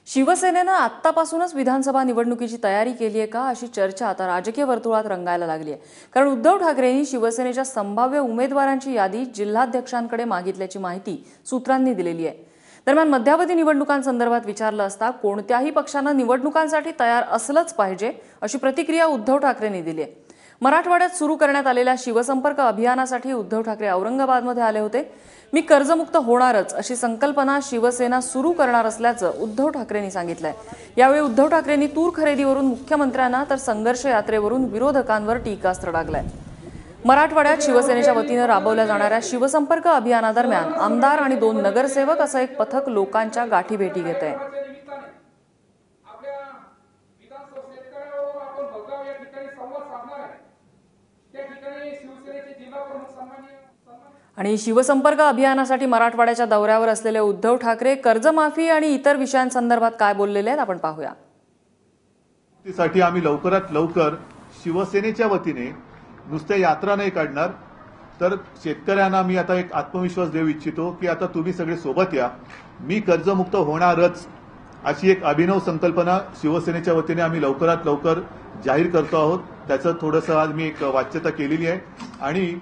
शिवसेनेनं आत्तापासूनच विधानसभा निवडणुकीची तयारी केली आहे का अशी चर्चा आता राजकीय वर्तुळात रंगायला लागली आहे। कारण उद्धव ठाकरेंनी शिवसेनेच्या संभाव्य उमेदवारांची यादी जिल्हाध्यक्षांकडे मागितल्याची माहिती सूत्रांनी दिलेली आहे। दरम्यान मध्यावधी निवडणुकांसंदर्भात विचारलं असता कोणत्याही पक्षानं निवडणुकांसाठी तयार असलंच पाहिजे अशी प्रतिक्रिया उद्धव ठाकरेंनी दिली आहे। मराठवाड्यात सुरू करण्यात आलेल्या शिवसंपर्क अभियानासाठी उद्धव ठाकरे औरंगाबादमध्ये आले होते। मी कर्जमुक्त होणारच अशी संकल्पना शिवसेना सुरू करणार असल्याचं उद्धव ठाकरेंनी सांगितलंय। यावेळी उद्धव ठाकरेंनी तूर खरेदीवरून मुख्यमंत्र्यांना तर संघर्ष यात्रेवरून विरोधकांवर टीकास्त्र डागलंय। मराठवाड्यात शिवसेनेच्या वतीनं राबवल्या जाणाऱ्या शिवसंपर्क अभियानादरम्यान आमदार आणि 2 नगरसेवक असं एक पथक लोकांच्या गाठीभेटी घेत आहे। आणि शिवसंपर्क अभियानासाठी मराठवाड्याच्या दौऱ्यावर असलेले उद्धव ठाकरे कर्जमाफी आणि इतर विषयांसंदर्भात काय बोललेले आहेत आपण पाहूया। साठी आम्ही लवकरात लवकर शिवसेनेच्या वतीने नुसते यात्रा नाही काढणार तर शेतकऱ्यांना मी आता एक आत्मविश्वास देऊ इच्छितो की आता तुम्ही सगळे सोबत या, मी कर्जमुक्त होणारच अशी एक अभिनव संकल्पना शिवसेनेच्या वतीने आम्ही लवकरात लवकर जाहीर करतो आहोत। त्याचं थोडंसं आज मी एक वाच्यता केलेली आहे आणि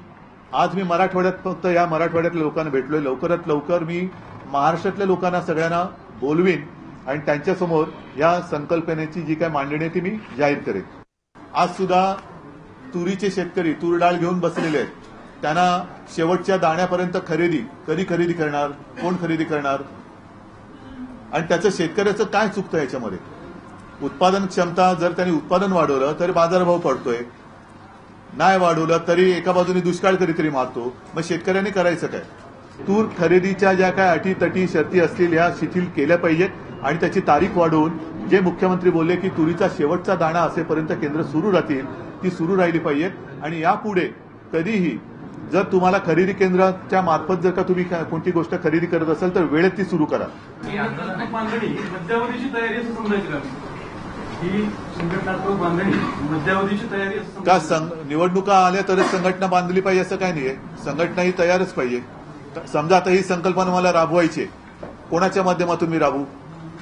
आज मी मराठवाड्यात फक्त या मराठवाड्यातल्या लोकांना भेटलोय। लवकरात लवकर मी महाराष्ट्रातल्या लोकांना सगळ्यांना बोलवीन आणि त्यांच्यासमोर या संकल्पनेची जी काय मांडणी आहे ती मी जाहीर करेन। आज सुद्धा तुरीचे शेतकरी तूर डाळ घेऊन बसलेले आहेत, त्यांना शेवटच्या दाण्यापर्यंत कधी खरेदी करणार, कोण खरेदी करणार आणि त्याचं शेतकऱ्याचं काय चुकतं याच्यामध्ये। उत्पादन क्षमता जर त्यांनी उत्पादन वाढवलं तरी बाजारभाव पडतोय, नाही वाढवलं तरी एका बाजूने दुष्काळ कधीतरी मारतो, मग शेतकऱ्यांनी करायचं काय। तूर खरेदीच्या ज्या काय अटी तटी शर्ती असतील ह्या शिथिल केल्या पाहिजेत आणि त्याची तारीख वाढवून जे मुख्यमंत्री बोलले की तुरीचा शेवटचा दाणा असेपर्यंत केंद्र सुरू राहतील ती सुरू राहिली पाहिजेत। आणि यापुढे कधीही जर तुम्हाला खरेदी केंद्राच्या मार्फत जर का तुम्ही कोणती गोष्ट खरेदी करत असाल तर वेळेत ती सुरू करा। का निवडणुका आल्या तरच संघटना बांधली पाहिजे असं काय नाहीये, संघटना ही तयारच पाहिजे। समजा आता ही संकल्पना मला राबवायची, कोणाच्या माध्यमातून मी राबू?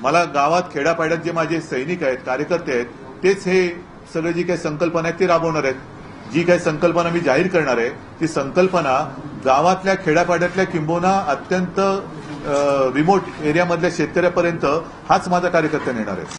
मला गावात खेड्यापाड्यात जे माझे सैनिक आहेत, कार्यकर्ते आहेत, तेच हे सगळं जी काही संकल्पना आहे ती राबवणार आहेत। जी काही संकल्पना मी जाहीर करणार आहे ती संकल्पना गावातल्या खेड्यापाड्यातल्या किंबहुना अत्यंत रिमोट एरियामधल्या शेतकऱ्यापर्यंत हाच माझा कार्यकर्ता नेणार आहे।